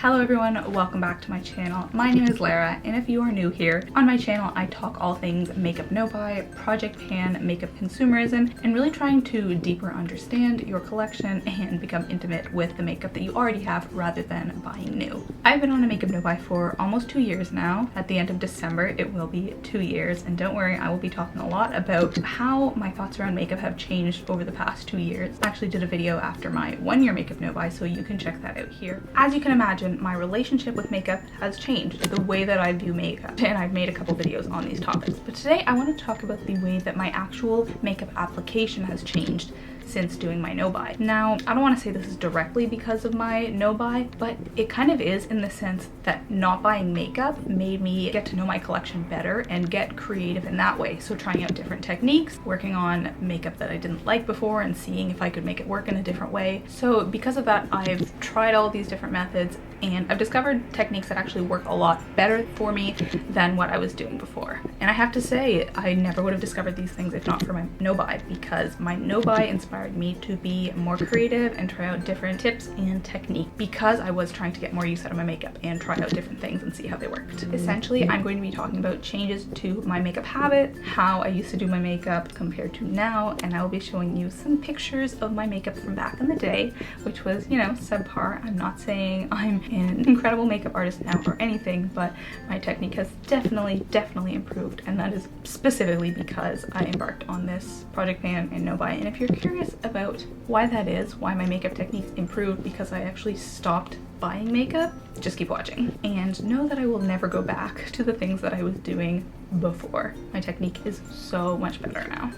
Hello everyone, welcome back to my channel. My name is Lara, and if you are new here, on my channel I talk all things makeup no-buy, project pan, makeup consumerism, and really trying to deeper understand your collection and become intimate with the makeup that you already have rather than buying new. I've been on a makeup no-buy for almost 2 years now. At the end of December it will be 2 years, and don't worry, I will be talking a lot about how my thoughts around makeup have changed over the past 2 years. I actually did a video after my 1 year makeup no-buy, so you can check that out here. As you can imagine, my relationship with makeup has changed, the way that I view makeup, and I've made a couple videos on these topics. But today I want to talk about the way that my actual makeup application has changed since doing my no-buy. Now, I don't want to say this is directly because of my no-buy, but it kind of is in the sense that not buying makeup made me get to know my collection better and get creative in that way. So trying out different techniques, working on makeup that I didn't like before and seeing if I could make it work in a different way. So because of that, I've tried all these different methods and I've discovered techniques that actually work a lot better for me than what I was doing before. And I have to say, I never would have discovered these things if not for my no-buy, because my no-buy inspired me to be more creative and try out different tips and techniques, because I was trying to get more use out of my makeup and try out different things and see how they worked. Essentially, I'm going to be talking about changes to my makeup habit, how I used to do my makeup compared to now, and I will be showing you some pictures of my makeup from back in the day, which was, you know, subpar. I'm not saying I'm an incredible makeup artist now or anything, but my technique has definitely improved, and that is specifically because I embarked on this project pan and no-buy. And if you're curious about why that is, why my makeup techniques improved because I actually stopped buying makeup, just keep watching and know that I will never go back to the things that I was doing before. My technique is so much better now.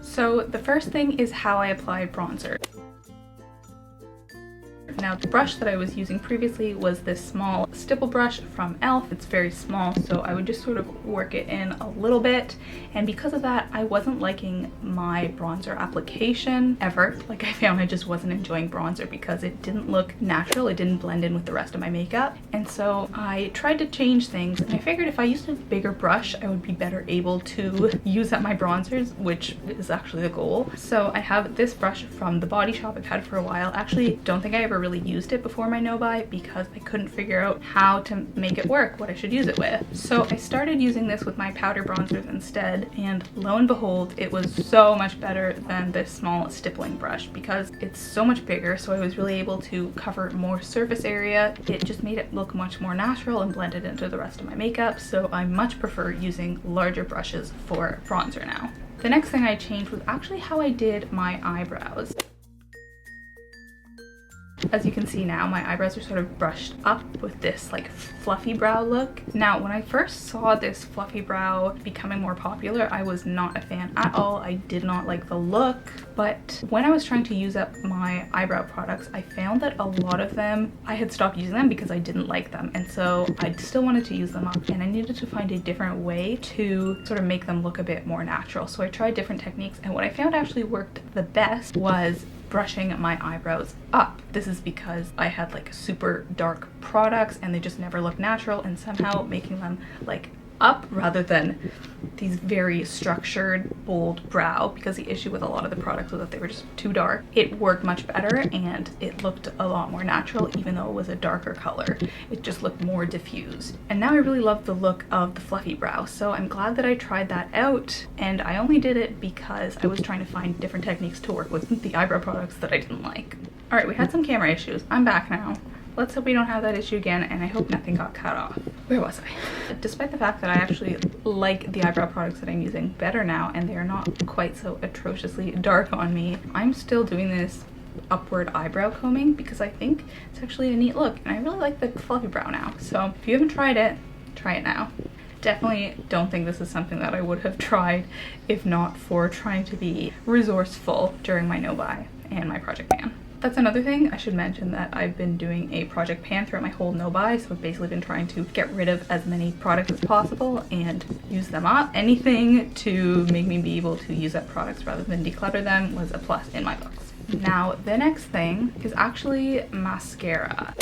So the first thing is how I applied bronzer. Now, the brush that I was using previously was this small stipple brush from e.l.f. It's very small, so I would just sort of work it in a little bit, and because of that I wasn't liking my bronzer application ever. Like, I found I just wasn't enjoying bronzer because it didn't look natural, it didn't blend in with the rest of my makeup, and so I tried to change things, and I figured if I used a bigger brush I would be better able to use up my bronzers, which is actually the goal. So I have this brush from the Body Shop I've had for a while. Actually, don't think I ever really used it before my no-buy because I couldn't figure out how to make it work, what I should use it with. So I started using this with my powder bronzers instead, and lo and behold, it was so much better than this small stippling brush because it's so much bigger, so I was really able to cover more surface area. It just made it look much more natural and blended into the rest of my makeup, so I much prefer using larger brushes for bronzer now. The next thing I changed was actually how I did my eyebrows. As you can see now, my eyebrows are sort of brushed up with this like fluffy brow look. Now, when I first saw this fluffy brow becoming more popular, I was not a fan at all. I did not like the look, but when I was trying to use up my eyebrow products, I found that a lot of them, I had stopped using them because I didn't like them, and so I still wanted to use them up, and I needed to find a different way to sort of make them look a bit more natural. So I tried different techniques, and what I found actually worked the best was brushing my eyebrows up. This is because I had like super dark products and they just never looked natural, and somehow making them like up rather than these very structured bold brow, because the issue with a lot of the products was that they were just too dark. It worked much better and it looked a lot more natural, even though it was a darker color. It just looked more diffused, and now I really love the look of the fluffy brow. So I'm glad that I tried that out, and I only did it because I was trying to find different techniques to work with the eyebrow products that I didn't like. All right, we had some camera issues. I'm back now. Let's hope we don't have that issue again, and I hope nothing got cut off. Where was I? Despite the fact that I actually like the eyebrow products that I'm using better now, and they are not quite so atrociously dark on me, I'm still doing this upward eyebrow combing because I think it's actually a neat look, and I really like the fluffy brow now. So if you haven't tried it, try it now. Definitely don't think this is something that I would have tried if not for trying to be resourceful during my no-buy and my project pan. That's another thing I should mention, that I've been doing a project pan throughout my whole no-buy, so I've basically been trying to get rid of as many products as possible and use them up. Anything to make me be able to use up products rather than declutter them was a plus in my books. Now, the next thing is actually mascara.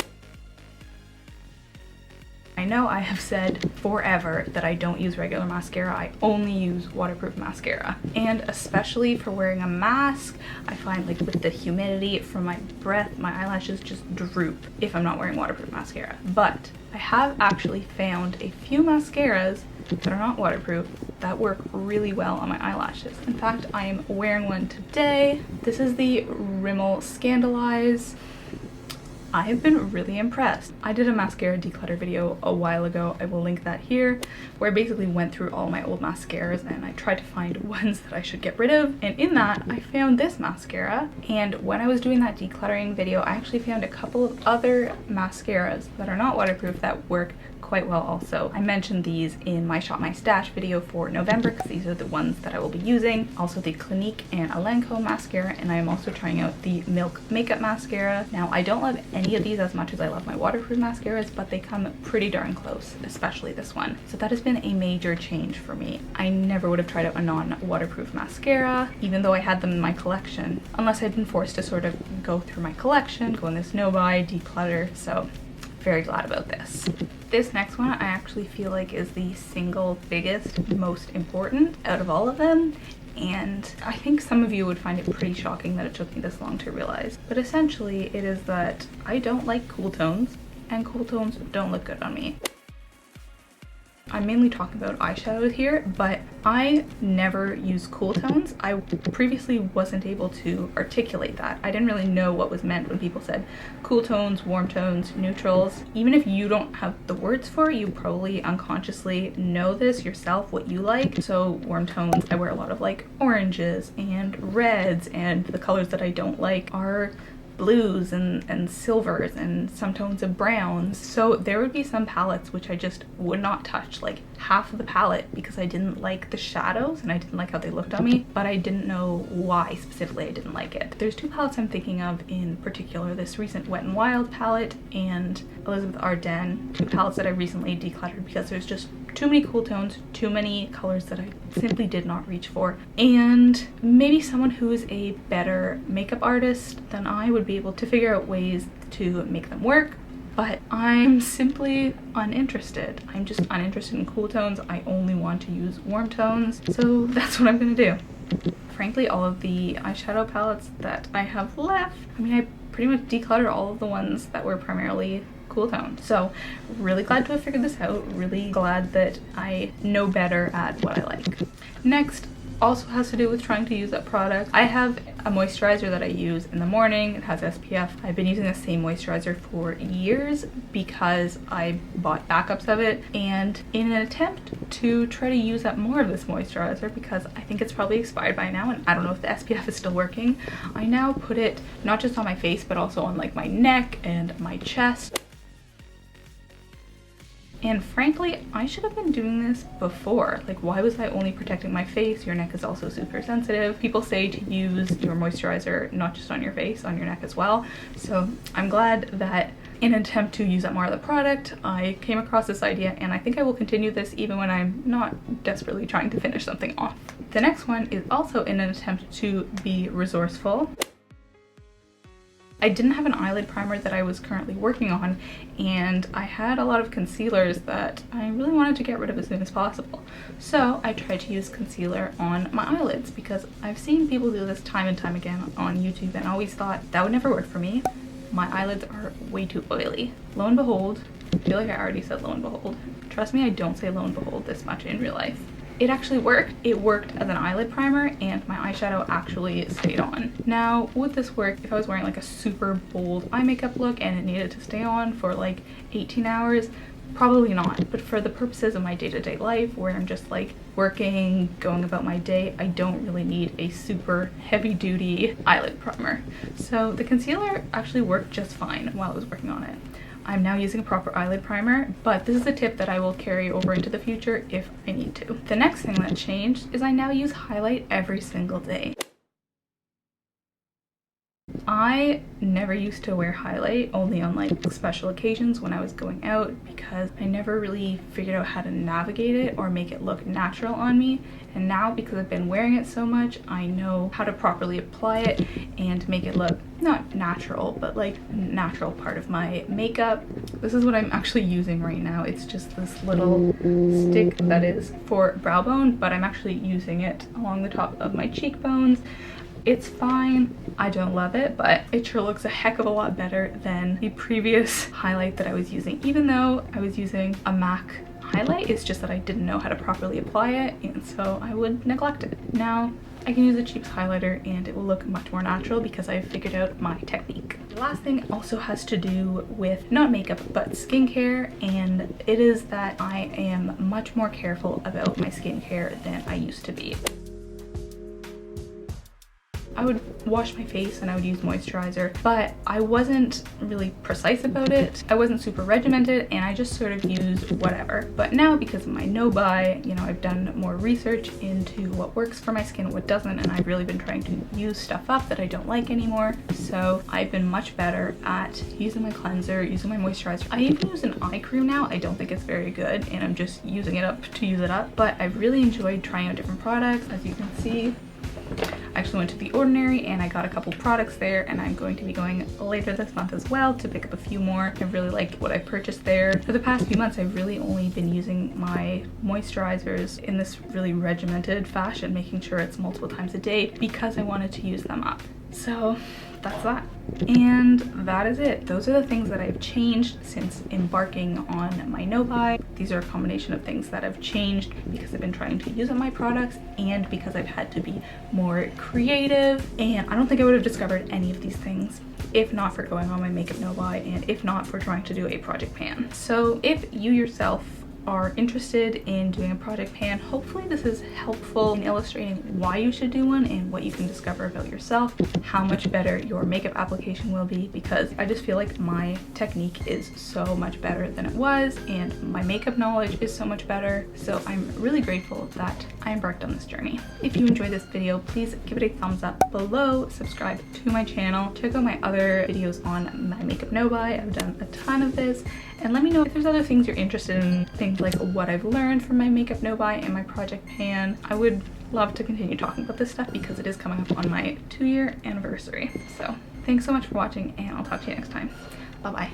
I know I have said forever that I don't use regular mascara. I only use waterproof mascara. And especially for wearing a mask, I find like with the humidity from my breath, my eyelashes just droop if I'm not wearing waterproof mascara. But I have actually found a few mascaras that are not waterproof that work really well on my eyelashes. In fact, I am wearing one today. This is the Rimmel Scandalize. I have been really impressed. I did a mascara declutter video a while ago. I will link that here, where I basically went through all my old mascaras and I tried to find ones that I should get rid of. And in that, I found this mascara. And when I was doing that decluttering video, I actually found a couple of other mascaras that are not waterproof that work quite well also. I mentioned these in my Shop My Stash video for November because these are the ones that I will be using. Also the Clinique and Elenco mascara, and I am also trying out the Milk Makeup Mascara. Now, I don't love any of these as much as I love my waterproof mascaras, but they come pretty darn close, especially this one. So that has been a major change for me. I never would have tried out a non-waterproof mascara, even though I had them in my collection, unless I'd been forced to sort of go through my collection, go in this no-buy, declutter, so very glad about this. This next one I actually feel like is the single biggest, most important out of all of them, and I think some of you would find it pretty shocking that it took me this long to realize. But essentially it is that I don't like cool tones, and cool tones don't look good on me. I'm mainly talking about eyeshadows here, but I never use cool tones. I previously wasn't able to articulate that. I didn't really know what was meant when people said cool tones, warm tones, neutrals. Even if you don't have the words for it, you probably unconsciously know this yourself, what you like. So warm tones, I wear a lot of like oranges and reds, and the colors that I don't like are blues and silvers and some tones of browns. So there would be some palettes which I just would not touch, like half of the palette, because I didn't like the shadows and I didn't like how they looked on me, but I didn't know why specifically I didn't like it. There's two palettes I'm thinking of in particular, this recent Wet n Wild palette and Elizabeth Arden, two palettes that I recently decluttered because there's just too many cool tones, too many colors that I simply did not reach for. And maybe someone who is a better makeup artist than I would be able to figure out ways to make them work, but I'm simply uninterested. I'm just uninterested in cool tones. I only want to use warm tones, so that's what I'm gonna do. Frankly, all of the eyeshadow palettes that I have left, I mean, I pretty much decluttered all of the ones that were primarily cool tones. So really glad to have figured this out. Really glad that I know better at what I like. Next also has to do with trying to use that product. I have a moisturizer that I use in the morning. It has SPF. I've been using the same moisturizer for years because I bought backups of it, and in an attempt to try to use up more of this moisturizer, because I think it's probably expired by now and I don't know if the SPF is still working, I now put it not just on my face but also on like my neck and my chest. And frankly, I should have been doing this before. Like, why was I only protecting my face? Your neck is also super sensitive. People say to use your moisturizer not just on your face, on your neck as well. So I'm glad that in an attempt to use up more of the product, I came across this idea, and I think I will continue this even when I'm not desperately trying to finish something off. The next one is also in an attempt to be resourceful. I didn't have an eyelid primer that I was currently working on, and I had a lot of concealers that I really wanted to get rid of as soon as possible. So I tried to use concealer on my eyelids because I've seen people do this time and time again on YouTube and always thought that would never work for me. My eyelids are way too oily. Lo and behold, I feel like I already said lo and behold. Trust me, I don't say lo and behold this much in real life. It actually worked. It worked as an eyelid primer, and my eyeshadow actually stayed on. Now, would this work if I was wearing like a super bold eye makeup look and it needed to stay on for like 18 hours? Probably not, but for the purposes of my day-to-day life where I'm just like working, going about my day, I don't really need a super heavy-duty eyelid primer. So the concealer actually worked just fine while I was working on it. I'm now using a proper eyelid primer, but this is a tip that I will carry over into the future if I need to. The next thing that changed is I now use highlight every single day. I never used to wear highlight, only on like special occasions when I was going out, because I never really figured out how to navigate it or make it look natural on me. And now, because I've been wearing it so much, I know how to properly apply it and make it look not natural, but like natural part of my makeup. This is what I'm actually using right now. It's just this little stick that is for brow bone, but I'm actually using it along the top of my cheekbones. It's fine. I don't love it, but it sure looks a heck of a lot better than the previous highlight that I was using. Even though I was using a MAC highlight, it's just that I didn't know how to properly apply it, and so I would neglect it. Now I can use a cheap highlighter and it will look much more natural because I've figured out my technique. The last thing also has to do with not makeup but skincare, and it is that I am much more careful about my skincare than I used to be. I would wash my face and I would use moisturizer, but I wasn't really precise about it. I wasn't super regimented and I just sort of used whatever. But now, because of my no-buy, you know, I've done more research into what works for my skin, what doesn't, and I've really been trying to use stuff up that I don't like anymore. So I've been much better at using my cleanser, using my moisturizer. I even use an eye cream now. I don't think it's very good and I'm just using it up to use it up, but I've really enjoyed trying out different products. As you can see, I actually went to The Ordinary and I got a couple products there, and I'm going to be going later this month as well to pick up a few more. I really liked what I purchased there. For the past few months, I've really only been using my moisturizers in this really regimented fashion, making sure it's multiple times a day because I wanted to use them up. So that's that. And that is it. Those are the things that I've changed since embarking on my no-buy. These are a combination of things that have changed because I've been trying to use up my products and because I've had to be more creative. And I don't think I would have discovered any of these things if not for going on my makeup no-buy and if not for trying to do a project pan. So if you yourself are interested in doing a project pan, hopefully this is helpful in illustrating why you should do one and what you can discover about yourself, how much better your makeup application will be, because I just feel like my technique is so much better than it was and my makeup knowledge is so much better. So I'm really grateful that I embarked on this journey. If you enjoyed this video, please give it a thumbs up below, subscribe to my channel, check out my other videos on my makeup no-buy. I've done a ton of this, and let me know if there's other things you're interested in, things like what I've learned from my makeup no-buy and my project pan. I would love to continue talking about this stuff because it is coming up on my 2-year anniversary. So thanks so much for watching, and I'll talk to you next time. Bye bye.